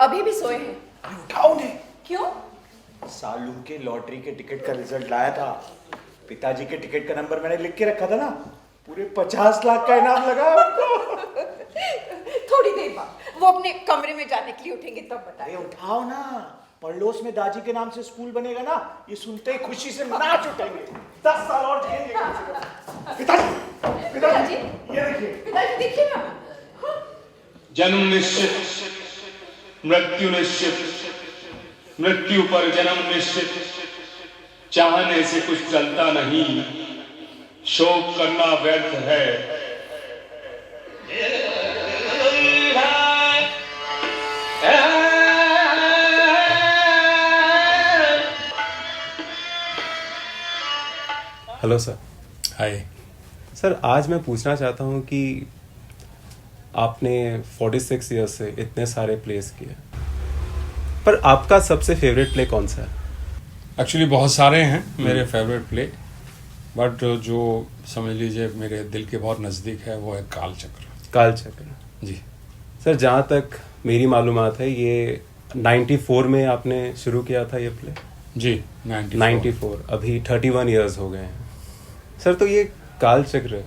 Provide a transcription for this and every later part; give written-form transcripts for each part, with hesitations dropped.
अभी भी सोए हैं? अरे उठाओ ने। क्यों? सालू के लॉटरी के टिकट का रिजल्ट लाया था। पिताजी के टिकट का नंबर मैंने लिख के रखा था ना, पूरे 50 लाख का इनाम लगा आपको। थोड़ी देर बाद वो अपने कमरे में जाने के लिए उठेंगे तब बताइए। अरे उठाओ ना, पड़ोस में दाजी के नाम से स्कूल बनेगा ना, ये सुनते ही खुशी से नाच उठेंगे। 10 साल और जिएंगे। पिताजी, पिताजी, ये देखिए। पिताजी देखिए ना। जन्म निश्चित, मृत्यु निश्चित, मृत्यु पर जन्म निश्चित, चाहने से कुछ चलता नहीं, शोक करना व्यर्थ है। Hello sir. हाय सर, आज मैं पूछना चाहता हूँ कि आपने 46 ईयर्स से इतने सारे प्लेस किए, पर आपका सबसे फेवरेट प्ले कौन सा है? एक्चुअली बहुत सारे हैं मेरे फेवरेट प्ले, बट जो समझ लीजिए मेरे दिल के बहुत नज़दीक है वो है कालचक्र। कालचक्र जी सर, जहाँ तक मेरी मालूमात है ये 94 में आपने शुरू किया था ये प्ले। जी 94, अभी 31 ईयर्स हो गए हैं सर। तो ये कालचक्र,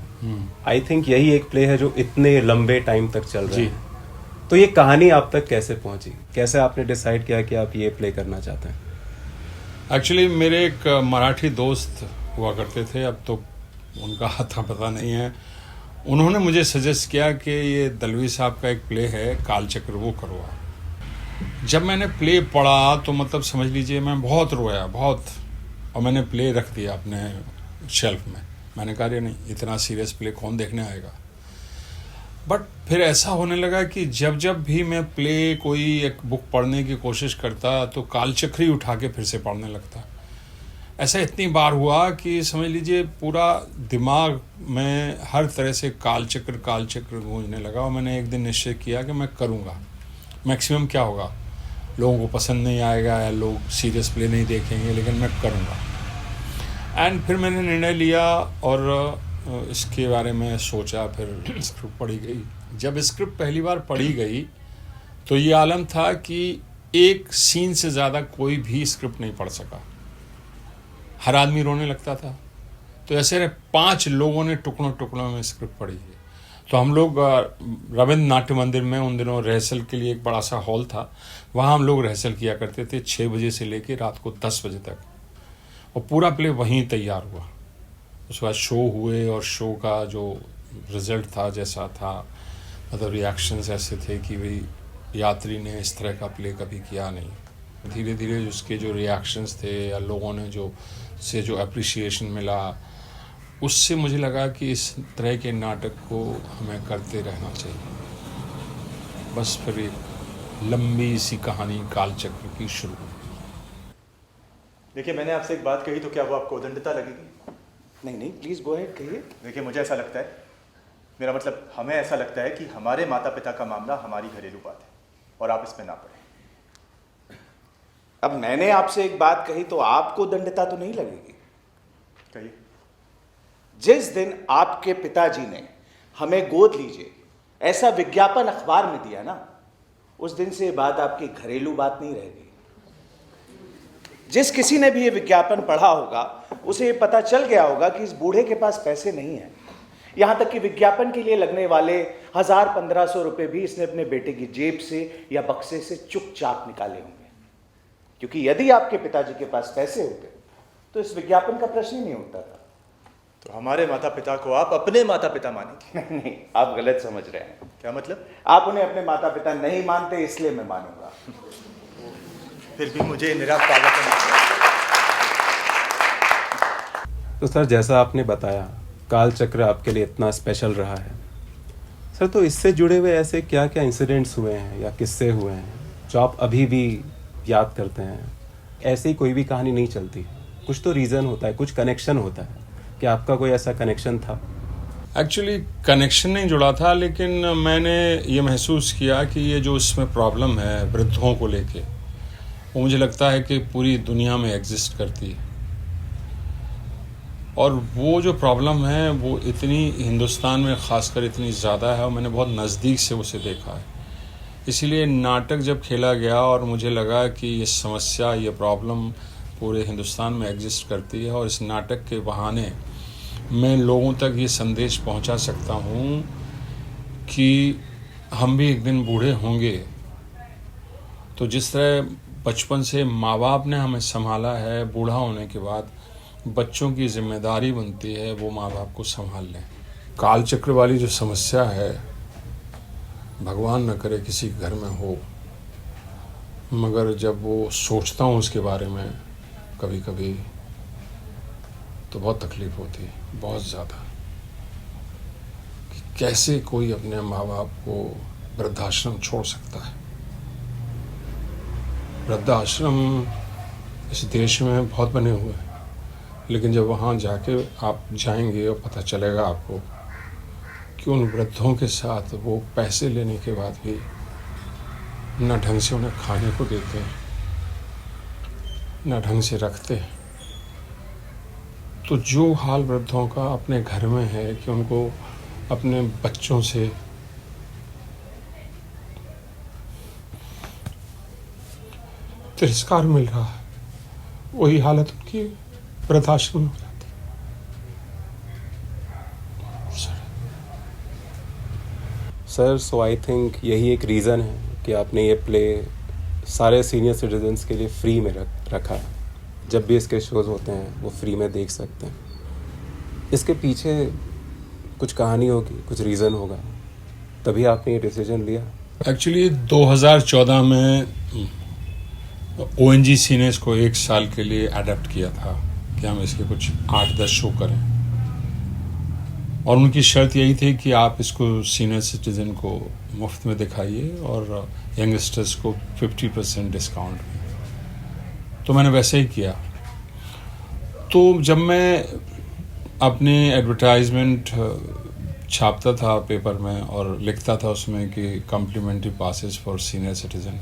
आई थिंक यही एक प्ले है जो इतने लंबे टाइम तक चल रहा जी। है। तो ये कहानी आप तक कैसे पहुंची? कैसे आपने डिसाइड किया कि आप ये प्ले करना चाहते हैं? एक्चुअली मेरे एक मराठी दोस्त हुआ करते थे, अब तो उनका आता पता नहीं है। उन्होंने मुझे सजेस्ट किया कि ये दलवी साहब का एक प्ले है कालचक्र, वो करो आप। जब मैंने प्ले पढ़ा तो मतलब समझ लीजिए मैं बहुत रोया, बहुत। और मैंने प्ले रख दिया अपने शेल्फ में। मैंने कहा ये नहीं, इतना सीरियस प्ले कौन देखने आएगा। बट फिर ऐसा होने लगा कि जब जब भी मैं प्ले कोई एक बुक पढ़ने की कोशिश करता तो कालचक्र ही उठा के फिर से पढ़ने लगता। ऐसा इतनी बार हुआ कि समझ लीजिए पूरा दिमाग में हर तरह से कालचक्र कालचक्र गूंजने लगा। और मैंने एक दिन निश्चय किया कि मैं करूँगा। मैक्सिमम क्या होगा, लोगों को पसंद नहीं आएगा या लोग सीरियस प्ले नहीं देखेंगे, लेकिन मैं करूँगा। एंड फिर मैंने निर्णय लिया और इसके बारे में सोचा। फिर स्क्रिप्ट पढ़ी गई। जब स्क्रिप्ट पहली बार पढ़ी गई तो ये आलम था कि एक सीन से ज़्यादा कोई भी स्क्रिप्ट नहीं पढ़ सका, हर आदमी रोने लगता था। तो ऐसे 5 लोगों ने टुकड़ों टुकड़ों में स्क्रिप्ट पढ़ी है। तो हम लोग रविंद्र नाट्य मंदिर में उन दिनों रिहर्सल के लिए एक बड़ा सा हॉल था, वहाँ हम लोग रिहर्सल किया करते थे 6 बजे से लेकर रात को 10 बजे तक। और पूरा प्ले वहीं तैयार हुआ। उसके बाद शो हुए और शो का जो रिज़ल्ट था जैसा था, मतलब रिएक्शंस ऐसे थे कि भाई यात्री ने इस तरह का प्ले कभी किया नहीं। धीरे धीरे उसके जो रिएक्शंस थे या लोगों ने जो अप्रिसिएशन मिला, उससे मुझे लगा कि इस तरह के नाटक को हमें करते रहना चाहिए। बस फिर एक लंबी सी कहानी कालचक्र की शुरू। देखिए, मैंने आपसे एक बात कही तो क्या वो आपको उदंडता लगेगी? नहीं नहीं, प्लीज गो अहेड, कहिए। देखिए, मुझे ऐसा लगता है, मेरा मतलब हमें ऐसा लगता है कि हमारे माता पिता का मामला हमारी घरेलू बात है और आप इसमें ना पड़े। अब मैंने आपसे एक बात कही तो आपको दंडता तो नहीं लगेगी? कहिए। जिस दिन आपके पिताजी ने हमें गोद लीजिए ऐसा विज्ञापन अखबार में दिया ना, उस दिन से ये बात आपकी घरेलू बात नहीं रहेगी। जिस किसी ने भी ये विज्ञापन पढ़ा होगा उसे ये पता चल गया होगा कि इस बूढ़े के पास पैसे नहीं है। यहां तक कि विज्ञापन के लिए लगने वाले 1000-1500 रुपए भी इसने अपने बेटे की जेब से या बक्से से चुपचाप निकाले होंगे। क्योंकि यदि आपके पिताजी के पास पैसे होते तो इस विज्ञापन का प्रश्न ही नहीं उठता था। तो हमारे माता पिता को आप अपने माता पिता मानेंगे? नहीं नहीं, आप गलत समझ रहे हैं। क्या मतलब? आप उन्हें अपने माता पिता नहीं मानते, इसलिए मैं मानूंगा। फिर भी मुझे निराश पागल तो सर, जैसा आपने बताया कालचक्र आपके लिए इतना स्पेशल रहा है सर, तो इससे जुड़े हुए ऐसे क्या क्या इंसिडेंट्स हुए हैं या किस्से हुए हैं जो आप अभी भी याद करते हैं? ऐसी कोई भी कहानी नहीं चलती, कुछ तो रीज़न होता है, कुछ कनेक्शन होता है। कि आपका कोई ऐसा कनेक्शन था? एक्चुअली कनेक्शन नहीं जुड़ा था, लेकिन मैंने ये महसूस किया कि ये जो इसमें प्रॉब्लम है वृद्धों को लेके, वो मुझे लगता है कि पूरी दुनिया में एग्जिस्ट करती है। और वो जो प्रॉब्लम है वो इतनी हिंदुस्तान में ख़ासकर इतनी ज़्यादा है और मैंने बहुत नज़दीक से उसे देखा है। इसीलिए नाटक जब खेला गया और मुझे लगा कि ये समस्या, ये प्रॉब्लम पूरे हिंदुस्तान में एग्जिस्ट करती है और इस नाटक के बहाने मैं लोगों तक ये संदेश पहुंचा सकता हूं कि हम भी एक दिन बूढ़े होंगे, तो जिस तरह बचपन से माँ बाप ने हमें संभाला है, बूढ़ा होने के बाद बच्चों की जिम्मेदारी बनती है वो माँ बाप को संभाल लें। काल चक्र वाली जो समस्या है, भगवान न करे किसी घर में हो, मगर जब वो सोचता हूँ उसके बारे में कभी कभी तो बहुत तकलीफ होती है, बहुत ज़्यादा, कि कैसे कोई अपने माँ बाप को वृद्धाश्रम छोड़ सकता है। वृद्धाश्रम इस देश में बहुत बने हुए हैं, लेकिन जब वहाँ जाके आप जाएंगे और पता चलेगा आपको कि उन वृद्धों के साथ वो पैसे लेने के बाद भी न ढंग से उन्हें खाने को देते हैं, न ढंग से रखते हैं। तो जो हाल वृद्धों का अपने घर में है कि उनको अपने बच्चों से तिरस्कार मिल रहा है, वही हालत उनकी वृद्धाश्रम में हो जाती है। सर, सो आई थिंक यही एक रीज़न है कि आपने ये प्ले सारे सीनियर सिटीजन्स के लिए फ्री में रखा है। जब भी इसके शोज़ होते हैं वो फ्री में देख सकते हैं। इसके पीछे कुछ कहानी होगी, कुछ रीज़न होगा, तभी आपने ये डिसीजन लिया। एक्चुअली 2014 में ONGC ने इसको 1 साल के लिए अडेप्ट किया था कि हम इसके कुछ 8-10 शो करें, और उनकी शर्त यही थी कि आप इसको सीनियर सिटीजन को मुफ्त में दिखाइए और यंगस्टर्स को 50% डिस्काउंट में। तो मैंने वैसे ही किया। तो जब मैं अपने एडवर्टाइजमेंट छापता था पेपर में और लिखता था उसमें कि complimentary passes for senior citizen,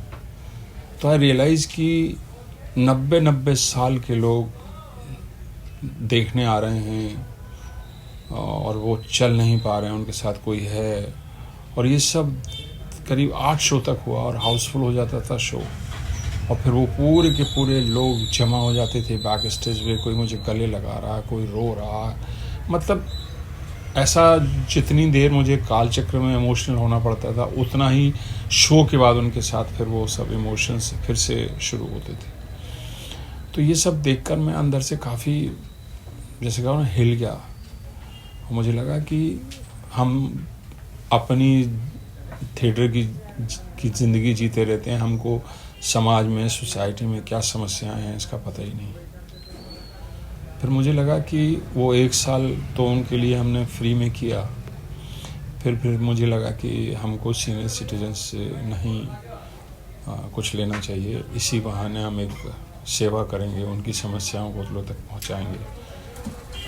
तो आई रियलाइज़ कि 90 साल के लोग देखने आ रहे हैं और वो चल नहीं पा रहे हैं, उनके साथ कोई है, और ये सब करीब 8 शो तक हुआ और हाउसफुल हो जाता था शो। और फिर वो पूरे के पूरे लोग जमा हो जाते थे बैक स्टेज पे, कोई मुझे गले लगा रहा है, कोई रो रहा है, मतलब ऐसा जितनी देर मुझे काल चक्र में इमोशनल होना पड़ता था उतना ही शो के बाद उनके साथ फिर वो सब इमोशंस फिर से शुरू होते थे। तो ये सब देखकर मैं अंदर से काफ़ी, जैसे कहा ना, हिल गया। मुझे लगा कि हम अपनी थिएटर की ज़िंदगी जीते रहते हैं, हमको समाज में, सोसाइटी में क्या समस्याएं हैं इसका पता ही नहीं। फिर मुझे लगा कि वो 1 साल तो उनके लिए हमने फ्री में किया, फिर मुझे लगा कि हमको सीनियर सिटीजन से नहीं कुछ लेना चाहिए, इसी बहाने हम एक सेवा करेंगे, उनकी समस्याओं को लोगों तक पहुंचाएंगे।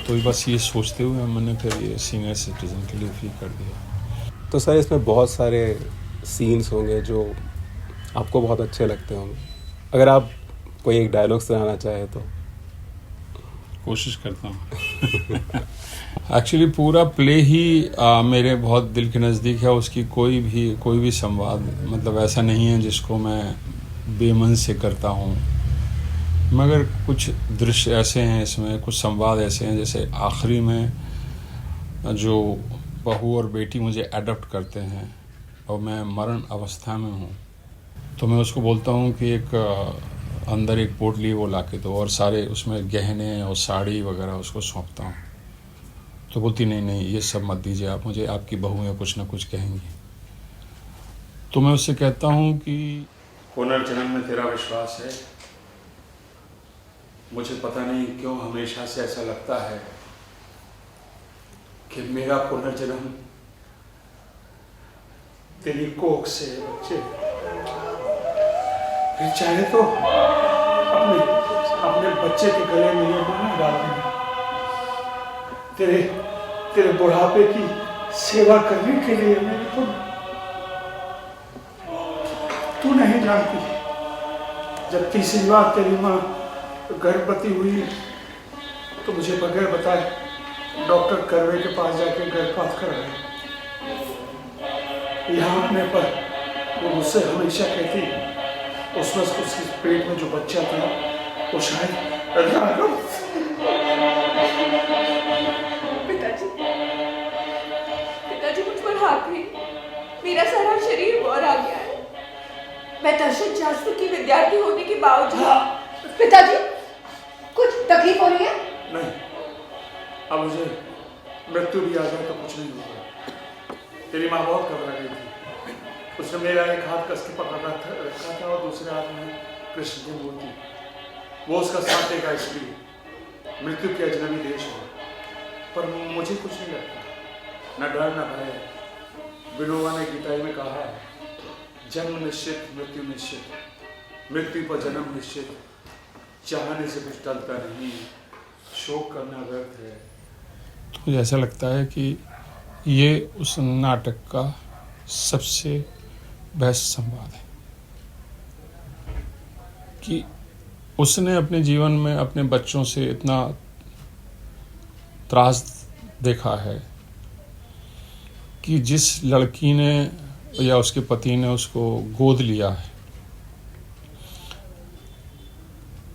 तो बस ये सोचते हुए मैंने फिर ये सीनियर सिटीजन के लिए फ्री कर दिया। तो सर, इसमें बहुत सारे सीन्स होंगे जो आपको बहुत अच्छे लगते होंगे। अगर आप कोई एक डायलॉग सुनाना चाहे तो। कोशिश करता हूँ। एक्चुअली पूरा प्ले ही मेरे बहुत दिल के नज़दीक है। उसकी कोई भी संवाद, मतलब ऐसा नहीं है जिसको मैं बेमन से करता हूँ, मगर कुछ दृश्य ऐसे हैं इसमें, कुछ संवाद ऐसे हैं, जैसे आखिरी में जो बहू और बेटी मुझे अडॉप्ट करते हैं और मैं मरण अवस्था में हूँ, तो मैं उसको बोलता हूँ कि एक अंदर एक पोटली वो ला के दो और सारे उसमें गहने और साड़ी वगैरह उसको सौंपता हूँ। तो बोलती नहीं ये सब मत दीजिए आप मुझे, आपकी बहुएं कुछ ना कुछ कहेंगी। तो मैं उससे कहता हूँ कि पुनर्जन्म में तेरा विश्वास है। मुझे पता नहीं क्यों हमेशा से ऐसा लगता है कि मेरा पुनर्जन्म तेरी कोख से बच्चे, फिर चाहे तो अपने बच्चे के गले में ये माला डाल देना, तेरे बुढ़ापे की सेवा करने के लिए। मेरे को तू नहीं जानती, जब तीसरी बार तेरी माँ गर्भवती हुई तो मुझे बगैर बताए डॉक्टर करवे के पास जाके गर्भपात कराया। यहाँ आने पर वो मुझसे हमेशा कहती उसमें उसके पेट में जो बच्चा था वो शायद राघव। पिताजी, पिताजी मुझ पर हाथ नहीं, मेरा सारा शरीर और आ गया है। मैं दर्शन शास्त्र की विद्यार्थी होने के बावजूद। पिताजी, कुछ तकलीफ हो रही है? नहीं, अब मुझे मृत्यु भी आ जाए तो कुछ नहीं होगा। तेरी माँ बहुत घबरा गई थी। उसने मेरा एक हाथ कस के पकड़ रखा था और दूसरे हाथ में कृष्ण की मूर्ति। वो उसका साथ देगा इसलिए। मृत्यु के अजनबी देश है, पर मुझे कुछ नहीं लगता, न डर न भय। विनोबा ने गीता में कहा है, जन्म निश्चित मृत्यु निश्चित, मृत्यु पर जन्म निश्चित, चाहने से कुछ टलता नहीं, शोक करना व्यर्थ है। तो मुझे ऐसा लगता है कि ये उस नाटक का सबसे बेस्ट संवाद है कि उसने अपने जीवन में अपने बच्चों से इतना त्रास देखा है कि जिस लड़की ने या उसके पति ने उसको गोद लिया है,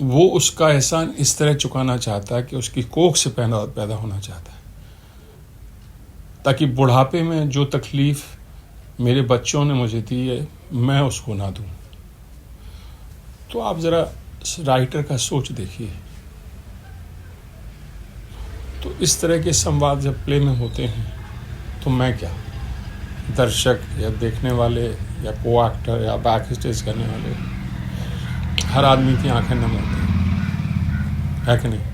वो उसका एहसान इस तरह चुकाना चाहता है कि उसकी कोख से पैदा होना चाहता है, ताकि बुढ़ापे में जो तकलीफ मेरे बच्चों ने मुझे दी है मैं उसको ना दूं। तो आप ज़रा राइटर का सोच देखिए। तो इस तरह के संवाद जब प्ले में होते हैं तो मैं क्या, दर्शक या देखने वाले या को एक्टर या बैक स्टेज करने वाले, हर आदमी की आंखें नम होती है कि नहीं?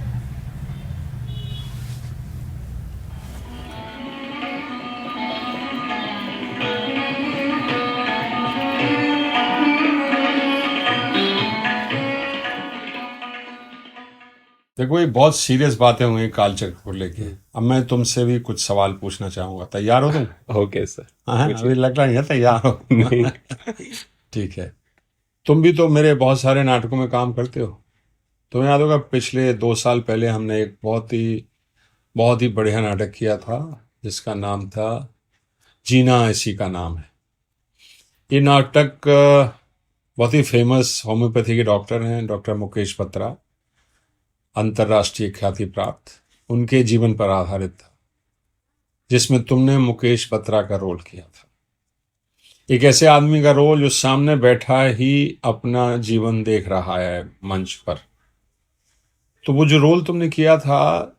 देखो, ये बहुत सीरियस बातें हुई कालचक्र को लेके। अब मैं तुमसे भी कुछ सवाल पूछना चाहूंगा, तैयार हो तुम? Okay sir. हाँ, अभी लग रहा है तैयार हो। नहीं। ठीक है। तुम भी तो मेरे बहुत सारे नाटकों में काम करते हो। तुम्हें याद होगा पिछले 2 साल पहले हमने एक बहुत ही बढ़िया नाटक किया था जिसका नाम था जीना इसी का नाम है। ये नाटक बहुत ही फेमस होम्योपैथी के डॉक्टर हैं, डॉक्टर मुकेश बत्रा, अंतर्राष्ट्रीय ख्याति प्राप्त, उनके जीवन पर आधारित था, जिसमें तुमने मुकेश बत्रा का रोल किया था। एक ऐसे आदमी का रोल जो सामने बैठा ही अपना जीवन देख रहा है मंच पर। तो वो जो रोल तुमने किया था,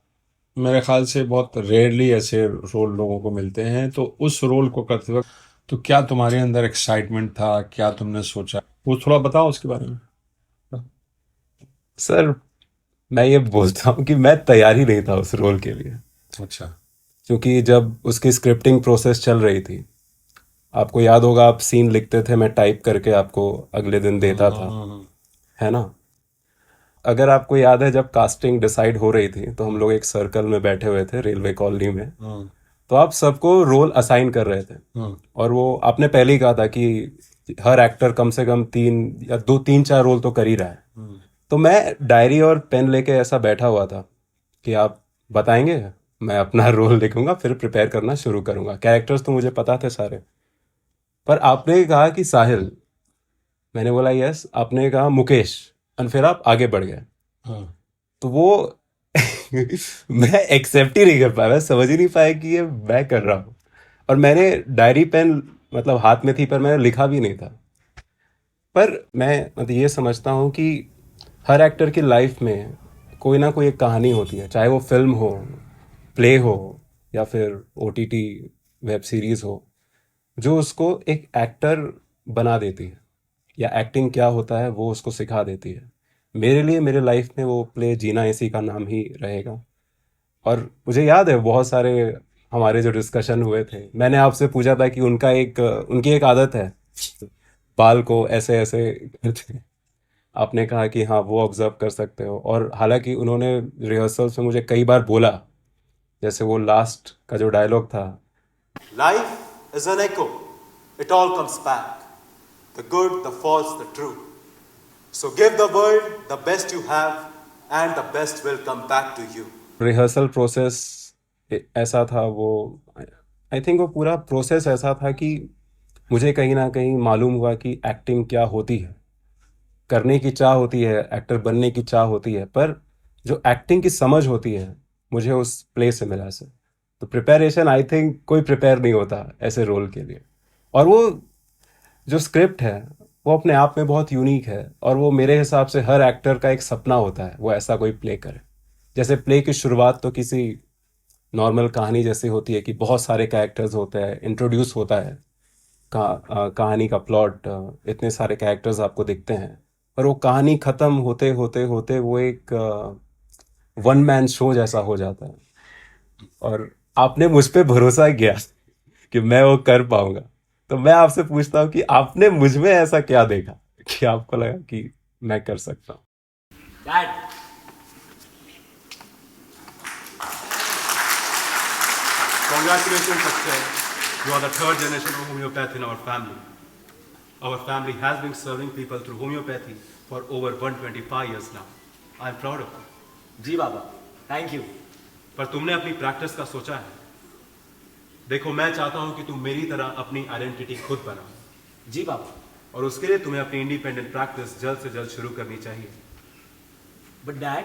मेरे ख्याल से बहुत रेयरली ऐसे रोल लोगों को मिलते हैं। तो उस रोल को करते वक्त तो क्या तुम्हारे अंदर एक्साइटमेंट था, क्या तुमने सोचा, वो थोड़ा बताओ उसके बारे में। सर, मैं ये बोलता हूँ कि मैं तैयार ही नहीं था उस रोल के लिए। अच्छा। क्योंकि जब उसकी स्क्रिप्टिंग प्रोसेस चल रही थी, आपको याद होगा, आप सीन लिखते थे, मैं टाइप करके आपको अगले दिन देता था, है ना? अगर आपको याद है, जब कास्टिंग डिसाइड हो रही थी तो हम लोग एक सर्कल में बैठे हुए थे रेलवे कॉलोनी में। तो आप सबको रोल असाइन कर रहे थे और वो आपने पहले ही कहा था कि हर एक्टर कम से कम 3-4 रोल तो कर ही रहा है। तो मैं डायरी और पेन लेके ऐसा बैठा हुआ था कि आप बताएंगे, मैं अपना रोल लिखूंगा, फिर प्रिपेयर करना शुरू करूंगा। कैरेक्टर्स तो मुझे पता थे सारे, पर आपने कहा कि साहिल, मैंने बोला यस, आपने कहा मुकेश, और फिर आप आगे बढ़ गए। तो वो मैं एक्सेप्ट ही नहीं कर पाया, मैं समझ ही नहीं पाया कि ये मैं कर रहा हूँ। और मैंने डायरी पेन मतलब हाथ में थी, पर मैंने लिखा भी नहीं था। पर मैं मतलब ये समझता हूँ कि हर एक्टर की लाइफ में कोई ना कोई एक कहानी होती है, चाहे वो फिल्म हो, प्ले हो या फिर OTT वेब सीरीज हो, जो उसको एक एक्टर बना देती है, या एक्टिंग क्या होता है वो उसको सिखा देती है। मेरे लिए मेरे लाइफ में वो प्ले जीना इसी का नाम ही रहेगा। और मुझे याद है बहुत सारे हमारे जो डिस्कशन हुए थे, मैंने आपसे पूछा था कि उनकी एक आदत है, बाल को ऐसे ऐसे करते। आपने कहा कि हाँ, वो ऑब्जर्व कर सकते हो। और हालांकि उन्होंने रिहर्सल्स में मुझे कई बार बोला, जैसे वो लास्ट का जो डायलॉग था, Life is an echo. It all comes back. The good, the false, the true. So give the world the best you have and the best will come back to you. Rehearsal process ऐसा था वो, I think वो पूरा process ऐसा था कि मुझे कहीं ना कहीं मालूम हुआ कि एक्टिंग क्या होती है। करने की चाह होती है, एक्टर बनने की चाह होती है, पर जो एक्टिंग की समझ होती है मुझे उस प्ले से मिला सर। तो प्रिपरेशन आई थिंक कोई प्रिपेयर नहीं होता ऐसे रोल के लिए। और वो जो स्क्रिप्ट है वो अपने आप में बहुत यूनिक है, और वो मेरे हिसाब से हर एक्टर का एक सपना होता है वो ऐसा कोई प्ले करे। जैसे प्ले की शुरुआत तो किसी नॉर्मल कहानी जैसी होती है कि बहुत सारे कैरेक्टर्स होते हैं, इंट्रोड्यूस होता है कहानी का प्लॉट, इतने सारे कैरेक्टर्स आपको दिखते हैं, पर वो कहानी ख़त्म होते होते होते वो एक वन मैन शो जैसा हो जाता है। और आपने मुझ पे भरोसा किया कि मैं वो कर पाऊंगा। तो मैं आपसे पूछता हूँ कि आपने मुझ में ऐसा क्या देखा कि आपको लगा कि मैं कर सकता हूँ? Dad, Congratulations, Akshay. You are the third generation of homeopath in our family. Our family has been serving people through homeopathy for over 125 years now. I am proud of you. जी बाबा, थैंक यू। पर तुमने अपनी practice का सोचा है। देखो, मैं चाहता हूं कि तुम मेरी तरह अपनी आइडेंटिटी खुद बनाओ, जी बाबा, और उसके लिए तुम्हें अपनी इंडिपेंडेंट प्रैक्टिस जल्द से जल्द शुरू करनी चाहिए। But dad,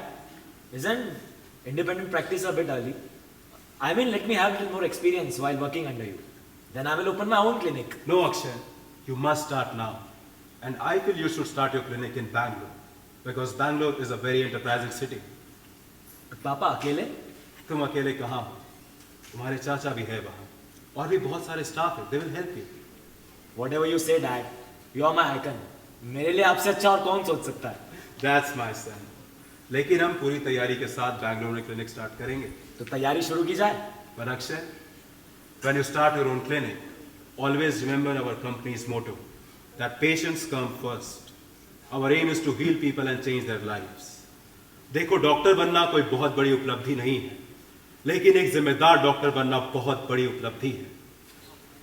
isn't independent practice a bit early? I mean, let me have a little more experience while working under you. Then I will open my own clinic. No, Akshay, you must start now. And I feel you should start your clinic in Bangalore, because Bangalore is a very enterprising city. But पापा अकेले? तुम अकेले कहाँ हो? तुम्हारे चाचा भी है वहाँ, और भी बहुत सारे स्टाफ है। They will help you. Whatever you say, Dad, you are my icon. मेरे लिए आपसे अच्छा और कौन सोच सकता है? That's my son. लेकिन हम पूरी तैयारी के साथ बैंगलोर में क्लिनिक स्टार्ट करेंगे। तो तैयारी शुरू की जाए। But Akshay, when you start your own clinic, always remember our company's motto that patients come first. Our aim is to heal people and change their lives. देखो, डॉक्टर बनना कोई बहुत बड़ी उपलब्धि नहीं है, लेकिन एक जिम्मेदार डॉक्टर बनना बहुत बड़ी उपलब्धि है।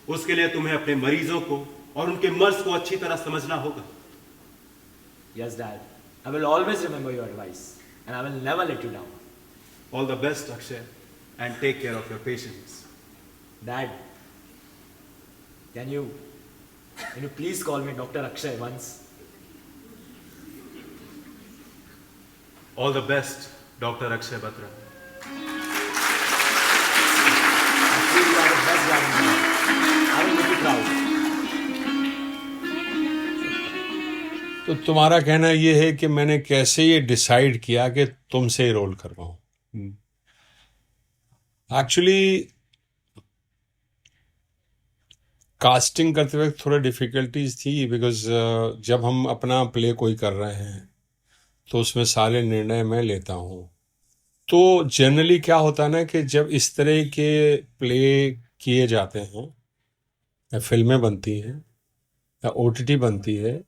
उसके लिए तुम्हें अपने मरीजों को और उनके मर्ज को अच्छी तरह समझना होगा। Yes, Dad. I will always remember your advice, and I will never let you down. All the best, Akshay, and take care of your patients. Dad, can you please call me Dr. Akshay once? All the best, Dr. Akshay Batra. I feel you are the best dad in the world. I will make you proud. तो तुम्हारा कहना ये है कि मैंने कैसे ये decide किया कि तुमसे ही रोल करवाऊं? एक्चुअली कास्टिंग करते वक्त थोड़ा डिफिकल्टीज थी, बिकॉज जब हम अपना प्ले कोई कर रहे हैं तो उसमें सारे निर्णय मैं लेता हूँ। तो जनरली क्या होता है ना कि जब इस तरह के प्ले किए जाते हैं या फिल्में बनती हैं या OTT बनती है,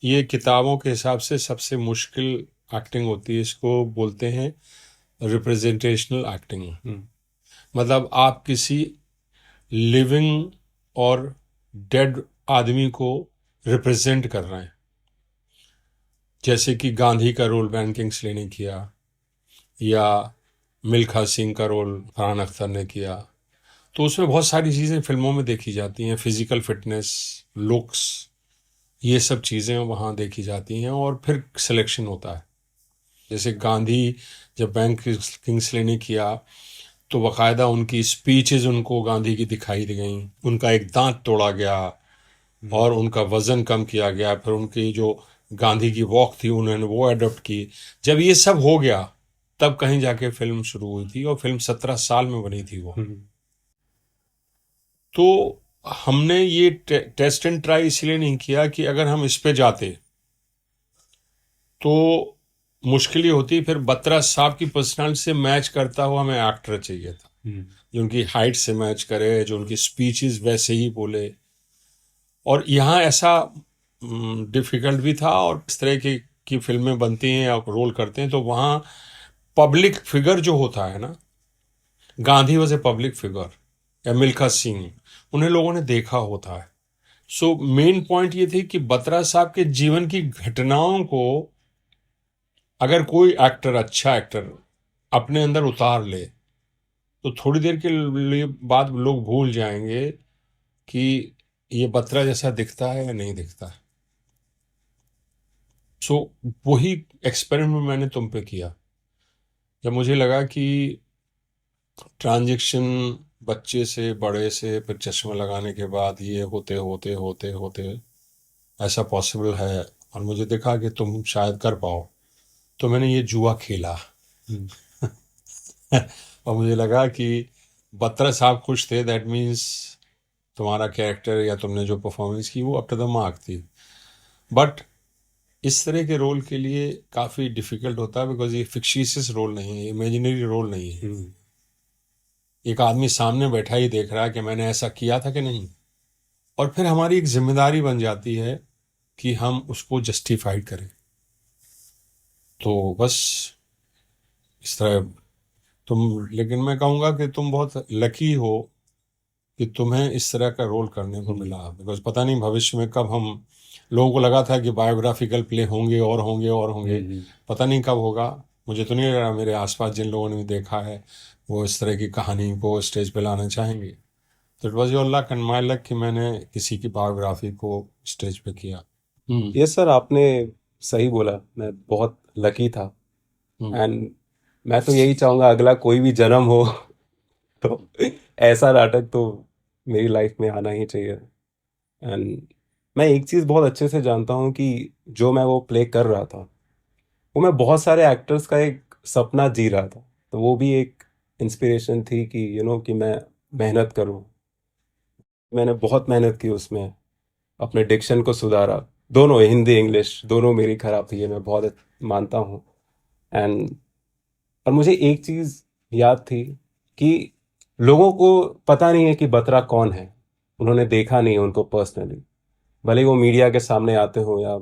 ये किताबों के हिसाब से सबसे मुश्किल एक्टिंग होती है। इसको बोलते हैं रिप्रेजेंटेशनल एक्टिंग। मतलब आप किसी लिविंग और डेड आदमी को रिप्रेजेंट कर रहे हैं। जैसे कि गांधी का रोल वैन किंग्सले ने किया, या मिल्खा सिंह का रोल फरहान अख्तर ने किया। तो उसमें बहुत सारी चीज़ें फिल्मों में देखी जाती हैं, फिजिकल फिटनेस, लुक्स, ये सब चीज़ें वहाँ देखी जाती हैं और फिर सिलेक्शन होता है। जैसे गांधी जब वैन किंग्सले ने किया तो बाकायदा उनकी स्पीचेस उनको गांधी की दिखाई दी गई, उनका एक दांत तोड़ा गया और उनका वज़न कम किया गया। फिर उनकी जो गांधी की वॉक थी उन्होंने वो अडॉप्ट की। जब ये सब हो गया तब कहीं जाके फिल्म शुरू हुई थी, और फिल्म 17 साल में बनी थी वो। तो हमने ये टेस्ट एंड ट्राई इसलिए नहीं किया कि अगर हम इस पे जाते तो मुश्किल ही होती। फिर बत्रा साहब की पर्सनालिटी से मैच करता हुआ हमें एक्टर चाहिए था जो उनकी हाइट से मैच करे, जो उनकी स्पीचेस वैसे ही बोले। और यहाँ ऐसा डिफिकल्ट भी था। और इस तरह की फिल्में बनती हैं या रोल करते हैं तो वहाँ पब्लिक फिगर जो होता है ना, Gandhi was a public figure, या मिल्खा सिंह, उन्हें लोगों ने देखा होता है। सो मेन पॉइंट ये थी कि बत्रा साहब के जीवन की घटनाओं को अगर कोई एक्टर, अच्छा एक्टर अपने अंदर उतार ले तो थोड़ी देर के लिए बाद लोग भूल जाएंगे कि ये बत्रा जैसा दिखता है या नहीं दिखता है। सो वही एक्सपेरिमेंट मैंने तुम पे किया। जब मुझे लगा कि ट्रांजैक्शन बच्चे से बड़े से फिर चश्मा लगाने के बाद ये होते होते होते होते ऐसा पॉसिबल है, और मुझे देखा कि तुम शायद कर पाओ, तो मैंने ये जुआ खेला। और मुझे लगा कि बत्रा साहब खुश थे, दैट मीन्स तुम्हारा कैरेक्टर या तुमने जो परफॉर्मेंस की वो अप टू द मार्क थी। बट इस तरह के रोल के लिए काफ़ी डिफिकल्ट होता है, बिकॉज ये फिक्शियस रोल नहीं है, इमेजिनरी रोल नहीं है। एक आदमी सामने बैठा ही देख रहा है कि मैंने ऐसा किया था कि नहीं, और फिर हमारी एक जिम्मेदारी बन जाती है कि हम उसको जस्टिफाइड करें। तो बस इस तरह तुम, लेकिन मैं कहूँगा कि तुम बहुत लकी हो कि तुम्हें इस तरह का रोल करने को मिला, बिकॉज पता नहीं भविष्य में कब हम, लोगों को लगा था कि बायोग्राफिकल प्ले होंगे और होंगे और होंगे, पता नहीं कब होगा। मुझे तो नहीं लग रहा मेरे आसपास जिन लोगों ने भी देखा है वो इस तरह की कहानी को स्टेज पे लाना चाहेंगे। तो it was your luck and my luck कि मैंने किसी की बायोग्राफी को स्टेज पे किया। ये सर आपने सही बोला, मैं बहुत लकी था। एंड मैं तो यही चाहूँगा अगला कोई भी जन्म हो तो ऐसा नाटक तो मेरी लाइफ में आना ही चाहिए। एंड मैं एक चीज़ बहुत अच्छे से जानता हूँ कि जो मैं वो प्ले कर रहा था वो मैं बहुत सारे एक्टर्स का एक सपना जी रहा था, तो वो भी एक इंस्पिरेशन थी कि कि मैं मेहनत करूँ। मैंने बहुत मेहनत की उसमें, अपने डिक्शन को सुधारा, दोनों हिंदी इंग्लिश दोनों मेरी खराब थी, ये मैं बहुत मानता हूँ। एंड और मुझे एक चीज़ याद थी कि लोगों को पता नहीं है कि बत्रा कौन है, उन्होंने देखा नहीं है उनको पर्सनली, भले ही वो मीडिया के सामने आते हो या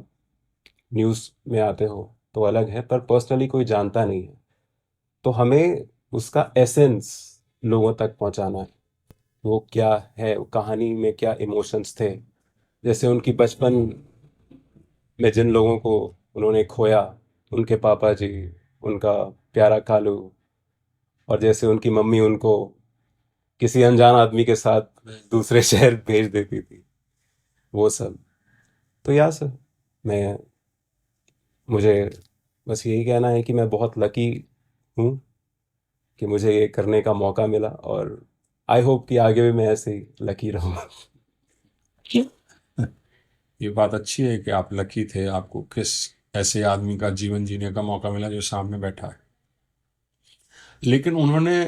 न्यूज़ में आते हो तो अलग है, पर पर्सनली कोई जानता नहीं है। तो हमें उसका एसेंस लोगों तक पहुंचाना है, वो क्या है, कहानी में क्या इमोशंस थे। जैसे उनकी बचपन में जिन लोगों को उन्होंने खोया, उनके पापा जी, उनका प्यारा कालू, और जैसे उनकी मम्मी उनको किसी अनजान आदमी के साथ दूसरे शहर भेज देती थी, वो सब। तो या सर मुझे बस यही कहना है कि मैं बहुत लकी हूँ कि मुझे ये करने का मौका मिला, और आई होप कि आगे भी मैं ऐसे ही लकी रहूँगा। ये बात अच्छी है कि आप लकी थे, आपको किस ऐसे आदमी का जीवन जीने का मौका मिला जो सामने बैठा है। लेकिन उन्होंने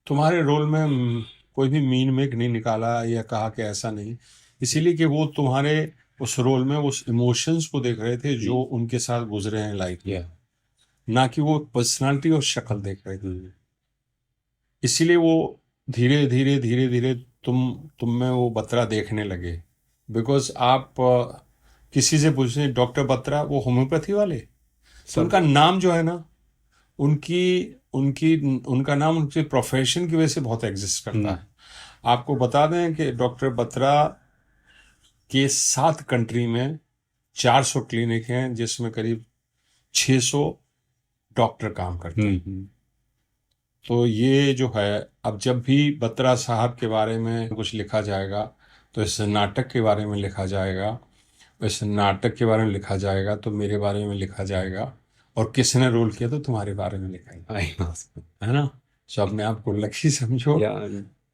तुम्हारे रोल में कोई भी मीन मेक नहीं निकाला या कहा कि ऐसा नहीं, इसीलिए कि वो तुम्हारे उस रोल में उस इमोशंस को देख रहे थे जो उनके साथ गुजरे हैं लाइफ में, ना कि वो पर्सनालिटी और शक्ल देख रहे थे। इसीलिए वो धीरे धीरे धीरे धीरे तुम में वो बत्रा देखने लगे। बिकॉज आप किसी से पूछे डॉक्टर बत्रा, वो होम्योपैथी वाले, तो उनका नाम जो है ना, उनका नाम उनके प्रोफेशन की वजह से बहुत एग्जिस्ट करता है। आपको बता दें कि डॉक्टर बत्रा के 7 कंट्री में 400 क्लिनिक हैं जिसमें करीब 600 डॉक्टर काम करते हैं। तो ये जो है, अब जब भी बत्रा साहब के बारे में कुछ लिखा जाएगा तो इस नाटक के बारे में लिखा जाएगा, इस नाटक के बारे में लिखा जाएगा तो मेरे बारे में लिखा जाएगा, और किसने रोल किया तो तुम्हारे बारे में लिखा जाएगा, है ना। सो अपने आप को लकी समझो,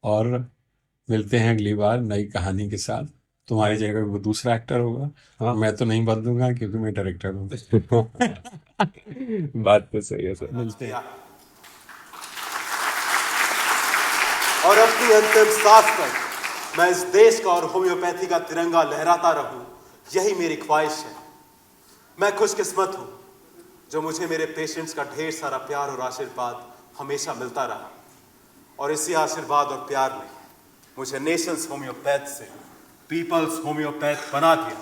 और मिलते हैं अगली बार नई कहानी के साथ। तुम्हारी जगह वो दूसरा एक्टर होगा, मैं तो नहीं बदलूंगा क्योंकि मैं डायरेक्टर हूँ। बात तो सही है सर। मिलते हैं। और अपनी अंतिम सांस तक मैं इस देश का और होम्योपैथी का तिरंगा लहराता रहूं, यही मेरी ख्वाहिश है। मैं खुशकिस्मत हूं जो मुझे मेरे पेशेंट्स का ढेर सारा प्यार और आशीर्वाद हमेशा मिलता रहा, और इसी आशीर्वाद और प्यार ने मुझे नेशंस होम्योपैथ से पीपल्स होम्योपैथ बना दिया।